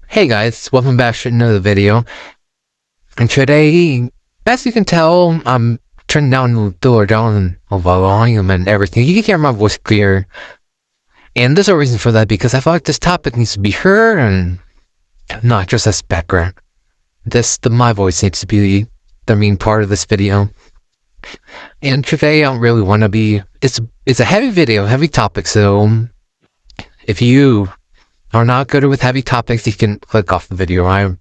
Hey guys, welcome back to another video. And today, as you can tell, I'm turning down the door down of volume and everything. You can hear my voice clear. And there's a reason for that, because I feel like this topic needs to be heard and not just as background. My voice needs to be the main part of this video. And today I don't really want to be, it's a heavy video, heavy topic, so if you are not good with heavy topics, you can click off the video. I'm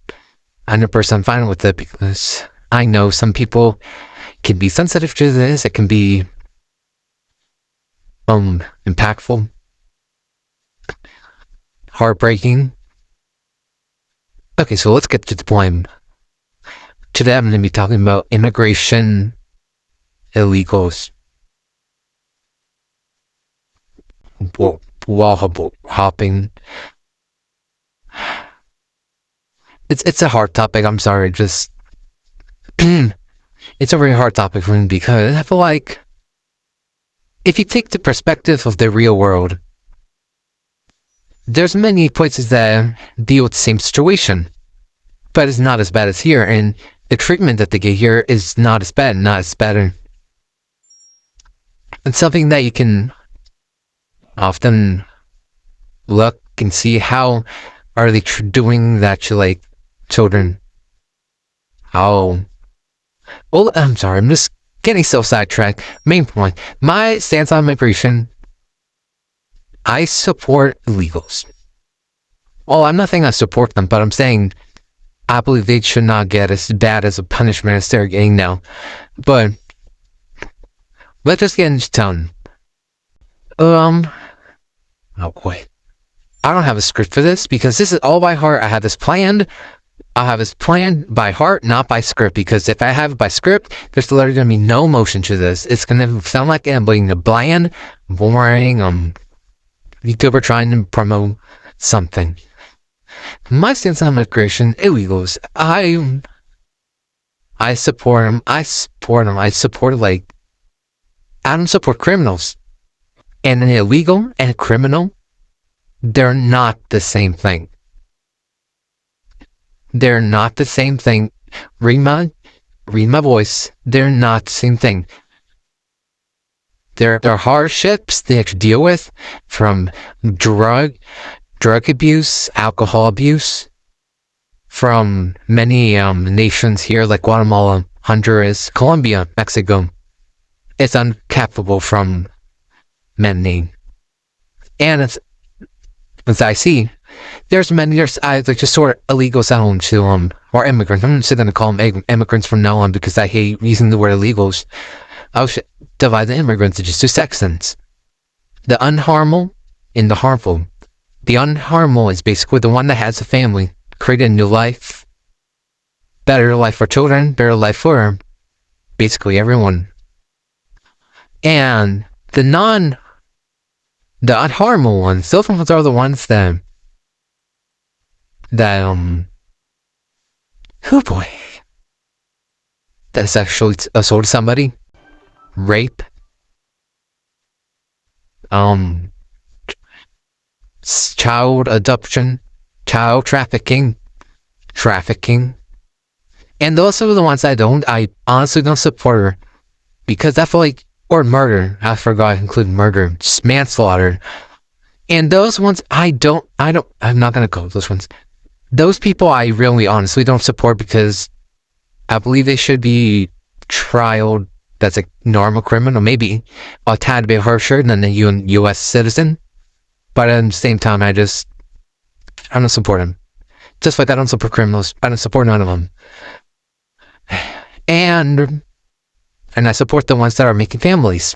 100% fine with it, because I know some people can be sensitive to this. It can be impactful, heartbreaking. Okay, so let's get to the point. Today I'm going to be talking about immigration illegals, wall hopping. It's a hard topic. I'm sorry, just it's a very hard topic for me, because I feel like if you take the perspective of the real world, there's many places that deal with the same situation, but it's not as bad as here, and the treatment that they get here is not as bad, not as better. It's something that you can often look and see how are they doing that to, like, children. How, well, I'm sorry, I'm just getting so sidetracked. Main point, my stance on immigration: I support illegals. Well, I'm not saying I support them, but I'm saying I believe they should not get as bad as a punishment as they're getting now. But let's just get into town. Oh wait, I don't have a script for this, because this is all by heart. I have this planned. I have this planned by heart, not by script, because if I have it by script, there's literally going to be no emotion to this. It's going to sound like I'm being a bland, boring, YouTuber trying to promote something. My stance on immigration illegals: I support them. I support, like, I don't support criminals. And an illegal and a criminal, they're not the same thing. They're not the same thing. Read my voice. They're not the same thing. There are hardships they have to deal with, from drug abuse, alcohol abuse, from many nations here, like Guatemala, Honduras, Colombia, Mexico. It's uncapable from many. And as I see, there's like just sort of illegals down to or immigrants. I'm just going to call them immigrants from now on, because I hate using the word illegals. I should divide the immigrants into just two sections: the unharmful and the harmful. The unharmful is basically the one that has a family, created a new life, better life for children, better life for basically everyone. And the unharmful ones, those ones are the ones that that sexually assault somebody, rape, child abduction, child trafficking, and those are the ones I honestly don't support, because I feel like, or murder. I forgot to include murder, just manslaughter. And those ones I'm not gonna call those ones. Those people I really honestly don't support, because I believe they should be trialed as a normal criminal, maybe a tad bit harsher than a U.S. citizen. But at the same time, I don't support them. Just like I don't support criminals, I don't support none of them. And I support the ones that are making families,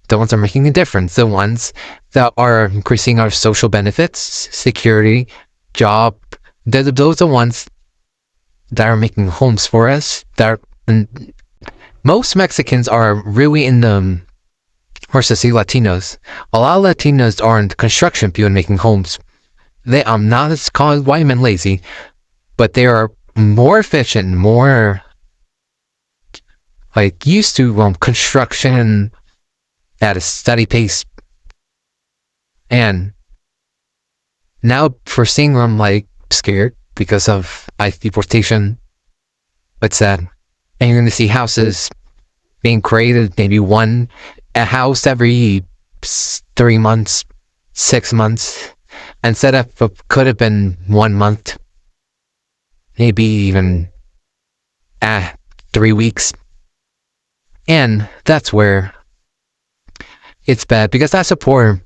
the ones that are making a difference, the ones that are increasing our social benefits, security, job. Those are the ones that are making homes for us. Most Mexicans are really in the, or to see Latinos. A lot of Latinos are in the construction field making homes. They not as called white men lazy, but they are more efficient, more like used to construction at a steady pace. And now for seeing I'm like scared because of ICE deportation. It's sad. And you're going to see houses being created, maybe a house every 3 months, 6 months, instead of could have been 1 month, maybe even 3 weeks. And that's where it's bad, because I support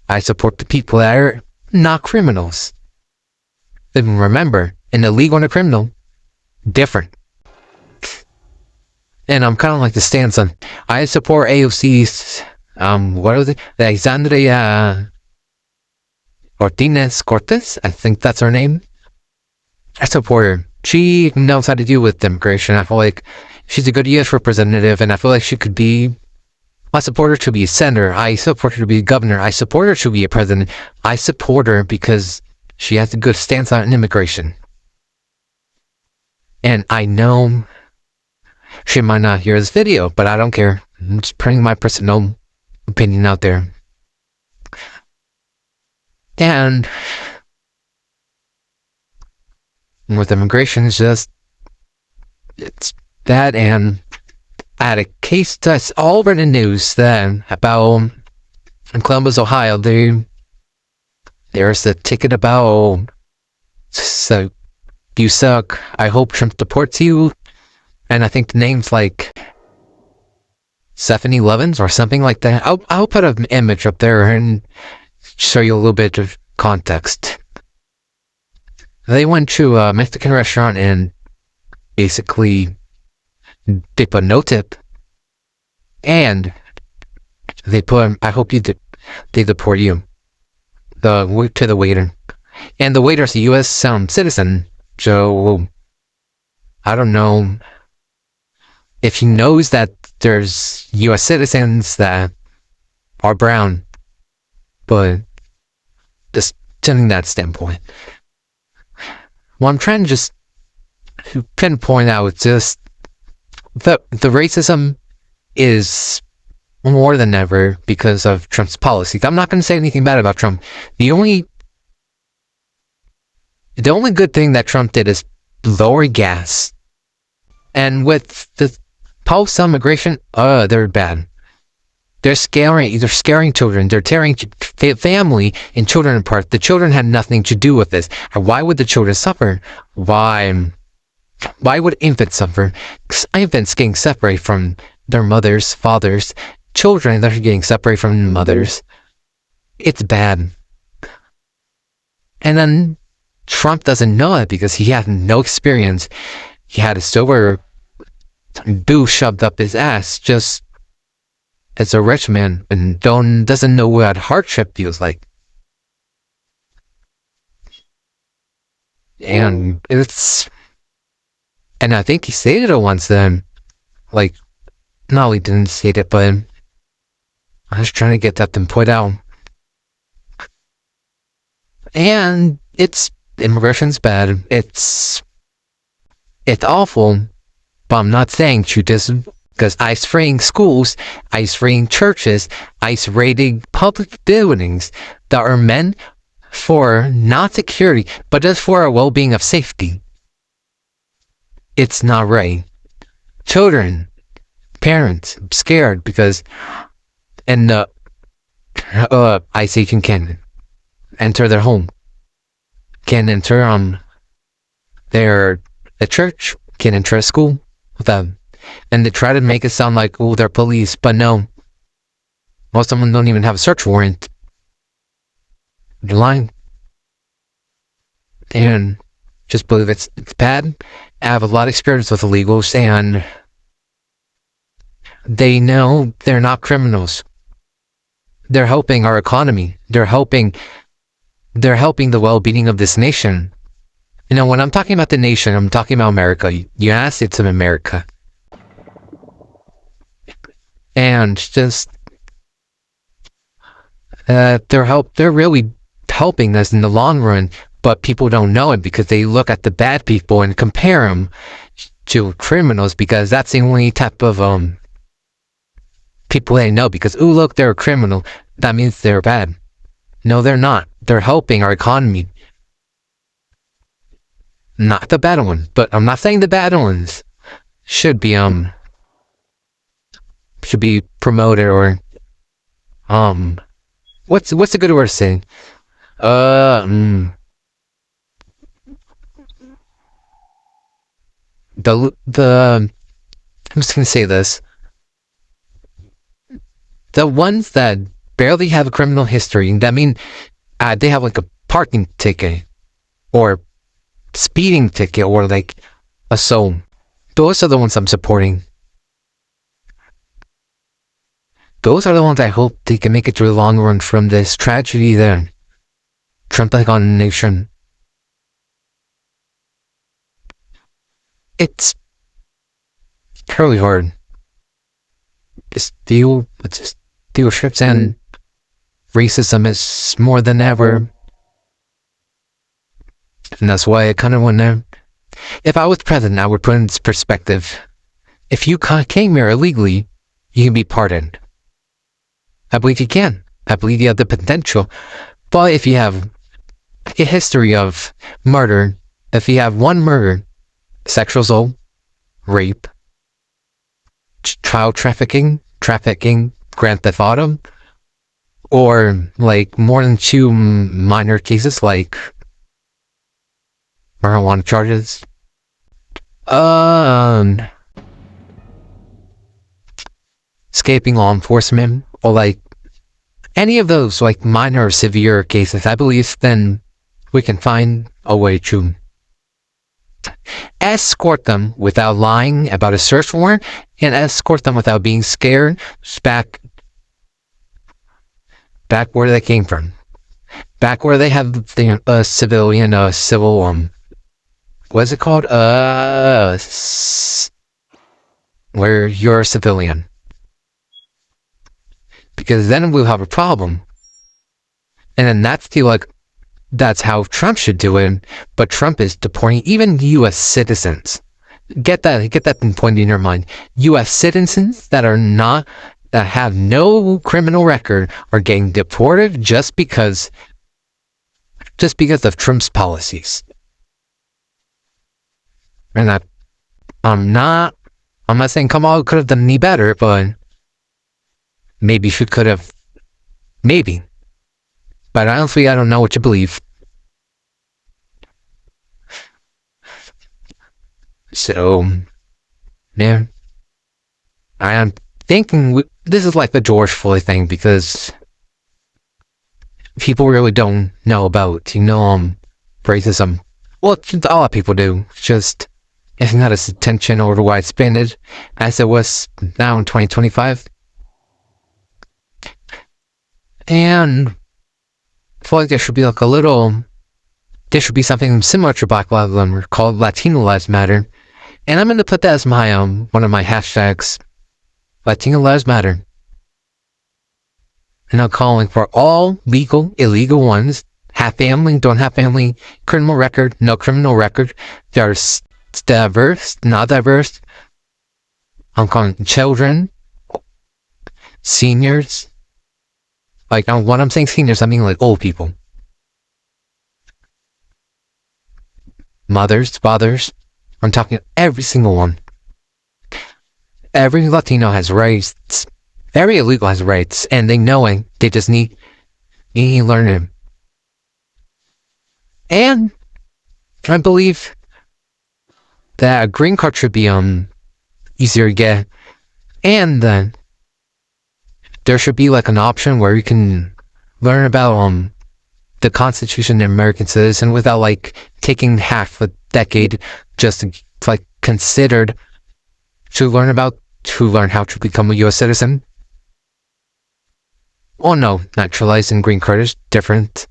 the people that are not criminals. And remember, an illegal and a criminal, different. And I'm kind of like the stance on, I support AOC's, what was it? Alexandria Cortez, I think that's her name. I support her. She knows how to deal with immigration. I feel like she's a good U.S. representative, and I feel like she could be, I support her to be a senator. I support her to be a governor. I support her to be a president. I support her because she has a good stance on immigration. And I know she might not hear this video, but I don't care. I'm just putting my personal opinion out there. And with immigration, it's bad. And I had a case that's all over the news then about in Columbus, Ohio. There's a ticket about, so you suck, I hope Trump deports you. And I think the name's like 7-Elevens or something like that. I'll put an image up there and show you a little bit of context. They went to a Mexican restaurant and basically they put no tip, and they put, I hope they deport you, to the waiter. And the waiter's a U.S. citizen, so I don't know if he knows that there's U.S. citizens that are brown, but just taking that standpoint. What I'm trying to just pinpoint out is just the racism is more than ever because of Trump's policy. I'm not going to say anything bad about Trump. The only good thing that Trump did is lower gas. And with the policy on immigration, they're bad. They're scaring children. They're tearing family and children apart. The children had nothing to do with this. Why would the children suffer? Why would infants suffer? Infants getting separated from their mothers, fathers, children that are getting separated from mothers. It's bad. And then Trump doesn't know it because he had no experience. He had a silver boo shoved up his ass just as a rich man, and doesn't know what hardship feels like. And I think he stated it once then, like, no, he didn't state it, but I was trying to get that put out. And immigration's bad. It's awful, but I'm not saying Judaism, because ICE raiding schools, ICE raiding churches, ICE raiding public buildings that are meant for not security, but just for our well-being of safety. It's not right. Children, parents, scared because, and ICE agent can enter their home, can enter a church, can enter a school with them. And they try to make it sound like, oh, they're police, but no. Most of them don't even have a search warrant. They're lying. And just believe it's bad. I have a lot of experience with illegals, and they know they're not criminals. They're helping our economy. They're helping the well-being of this nation. You know, when I'm talking about the nation, I'm talking about America. United States of America. And just they're really helping us in the long run, but people don't know it because they look at the bad people and compare them to criminals, because that's the only type of people they know because, ooh, look, they're a criminal. That means they're bad. No, they're not. They're helping our economy. Not the bad ones, but I'm not saying the bad ones should be promoted or what's a good word to say? The I'm just gonna say this. The ones that barely have a criminal history, that mean they have like a parking ticket or speeding ticket or like assault. Those are the ones I'm supporting. Those are the ones I hope they can make it through the long run from this tragedy that Trump like on the nation. It's really hard. This deal with dealerships and racism is more than ever. And that's why I kind of want to... If I was president, I would put in this perspective. If you came here illegally, you can be pardoned. I believe you can. I believe you have the potential. But if you have a history of murder, if you have one murder, sexual assault, rape, child trafficking, grand theft auto, or like more than 2 minor cases like marijuana charges, escaping law enforcement, or like any of those like minor or severe cases, I believe then we can find a way to escort them without lying about a search warrant and escort them without being scared back where they came from, back where they have the civil what's it called, where you're a civilian, because then we'll have a problem. And then that's how Trump should do it, but Trump is deporting even U.S. citizens. Get that point in your mind. U.S. citizens that have no criminal record are getting deported just because of Trump's policies. And I'm not saying Kamala could have done any better, but maybe she could have. Maybe. But honestly, I don't know what you believe. So, yeah. I am thinking this is like the George Floyd thing, because people really don't know about, racism. Well, a lot of people do. Just, it's not as attention or widespread as it was now in 2025. And I feel like there should be something similar to Black Lives Matter called Latino Lives Matter. And I'm going to put that as my, one of my hashtags, Latino Lives Matter. And I'm calling for all legal, illegal ones, have family, don't have family, criminal record, no criminal record, they're diverse, not diverse. I'm calling children, seniors. Like, when I'm saying seniors, I mean like old people. Mothers, fathers. I'm talking every single one. Every Latino has rights. Every illegal has rights, and they know it. They just need to learn them. And I believe that a green card should be easier to get, and there should be like an option where you can learn about the Constitution and American citizen without like taking half a decade just to like considered to learn how to become a U.S. citizen. Oh no, naturalizing green card is different.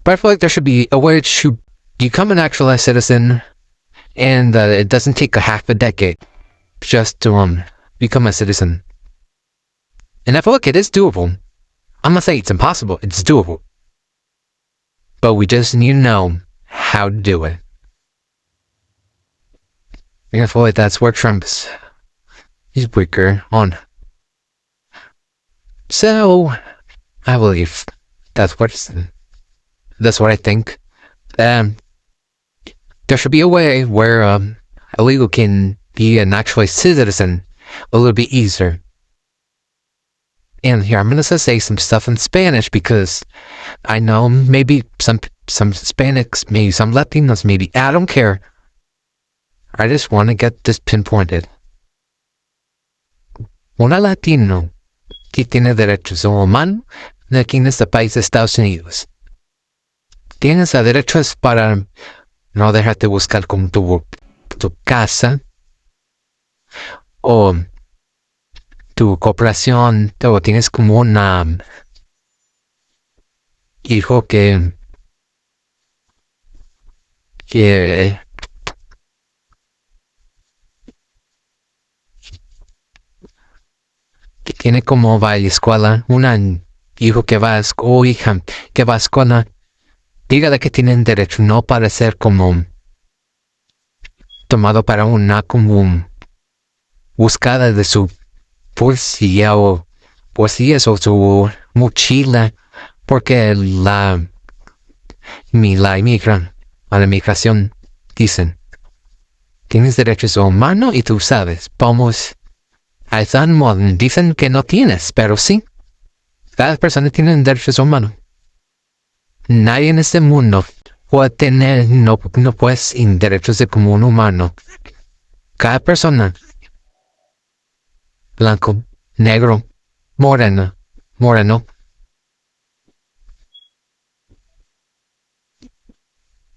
But I feel like there should be a way to become a naturalized citizen, and it doesn't take a half a decade just to become a citizen. And I feel like it is doable. I'm not saying it's impossible, it's doable. But we just need to know how to do it. And I feel like that's where he's weaker on. So I believe that's what I think. Um, there should be a way where illegal can be an actual citizen a little bit easier. And here I'm gonna say some stuff in Spanish because I know maybe some Hispanics, maybe some Latinos, maybe I don't care. I just want to get this pinpointed. Una latino que tiene derechos humanos aquí en este país de Estados Unidos. Tienes derechos para no dejarte buscar como tu casa o tu cooperación, o tienes como una hijo que tiene como va a la escuela, un hijo que va o hija que va a escuela, dígale que tienen derecho no para ser como tomado para una como buscada de su poesía o poesías o su mochila, porque la inmigración dicen tienes derechos humanos y tú sabes, vamos a San Juan, dicen que no tienes, pero sí, cada persona tiene derechos humanos. Nadie en este mundo puede tener, no puede sin derechos de como un humano. Cada persona, blanco, negro, moreno,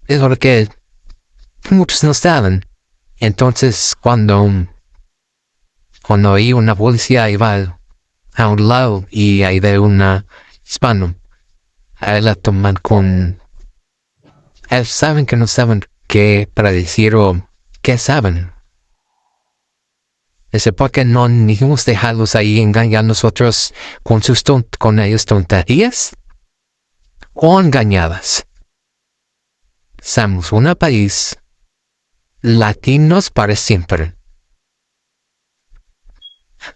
es lo que muchos no saben. Entonces, cuando hay una policía y va a un lado y hay de una hispano, ahí la toman con... Ellos saben que no saben qué para decir o qué saben. Es porque no dijimos dejarlos ahí engañar a nosotros con ellos tonterías o engañadas. Somos un país latinos para siempre.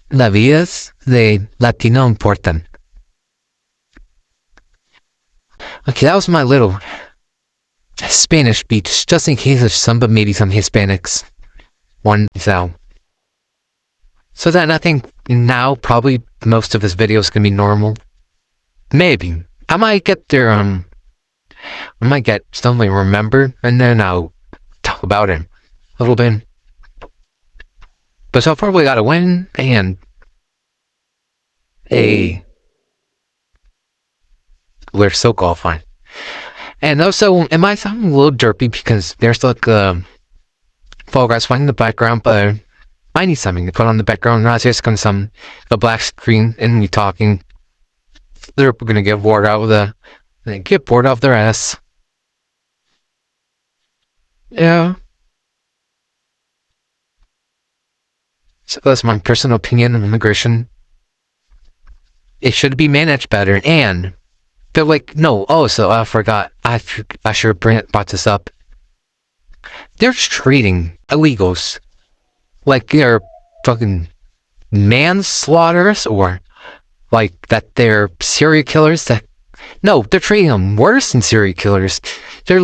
Las vidas de latino importan. Okay, that was my little Spanish speech, just in case there's maybe some Hispanics. So that I think now probably most of his videos can be normal. Maybe. I might get something remembered, and then I'll talk about him a little bit. But so far we got a win and we're so qualified. And also, it might sound a little derpy because there's like photographs in the background, but I need something to put on the background. Not just gonna a black screen and me talking. They're gonna get bored out of their ass. Yeah. So that's my personal opinion on immigration. It should be managed better, and they're like, no. Also, I forgot. I should have brought this up. They're treating illegals like they're fucking manslaughters, or like that they're serial killers. No, they're treating them worse than serial killers. They're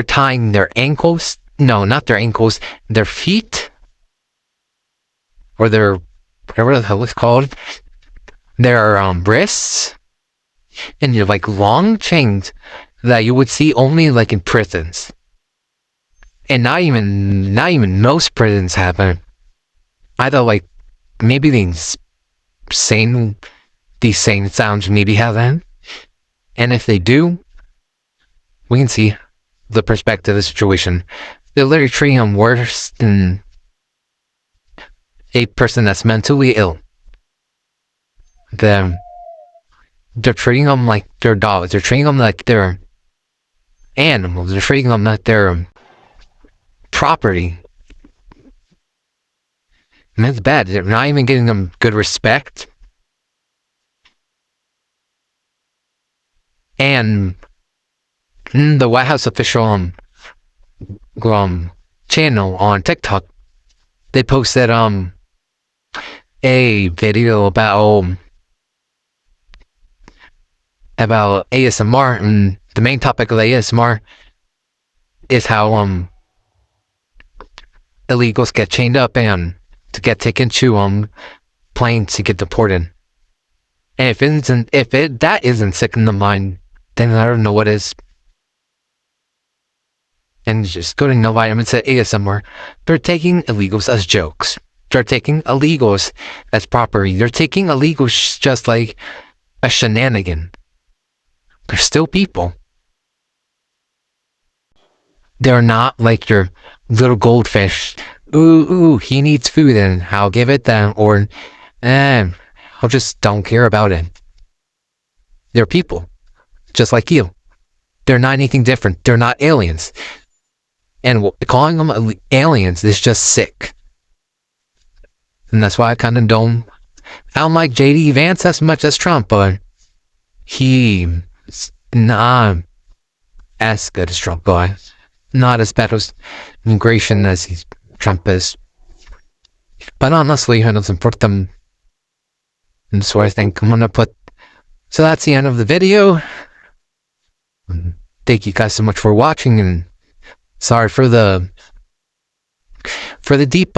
tying their ankles. No, not their ankles. Their feet, or their whatever the hell it's called. Their wrists, and you're like long chains that you would see only like in prisons. And not even most prisons have them. Either like maybe these sane sounds maybe have them. And if they do, we can see the perspective of the situation. They're literally treating them worse than a person that's mentally ill. They're treating them like they're dogs. They're treating them like they're animals. They're treating them like they're property. And that's bad. They're not even giving them good respect. And the White House official channel on TikTok, they posted a video about about ASMR, and the main topic of ASMR is how illegals get chained up and to get taken to planes to get deported. And if that isn't sick in the mind, then I don't know what is. And just go to No Vitamins at ASMR. They're taking illegals as jokes. They're taking illegals as property. They're taking illegals just like a shenanigan. They're still people. They're not like your little goldfish. Ooh, he needs food and I'll give it them. Or, I'll just don't care about it. They're people. Just like you. They're not anything different. They're not aliens. And calling them aliens is just sick. And that's why I kind of don't like J.D. Vance as much as Trump, but he's not as good as Trump, but not as bad as immigration as Trump is. But honestly, I don't support them. And so I think I'm gonna put. So that's the end of the video. Thank you guys so much for watching, and sorry for the deep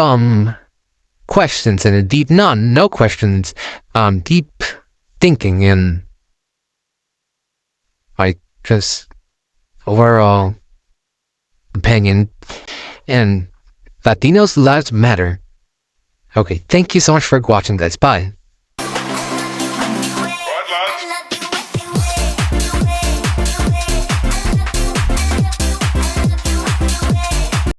questions and a deep no questions, deep thinking and like just overall opinion. And Latinos lives matter. Okay, thank you so much for watching, guys. Bye.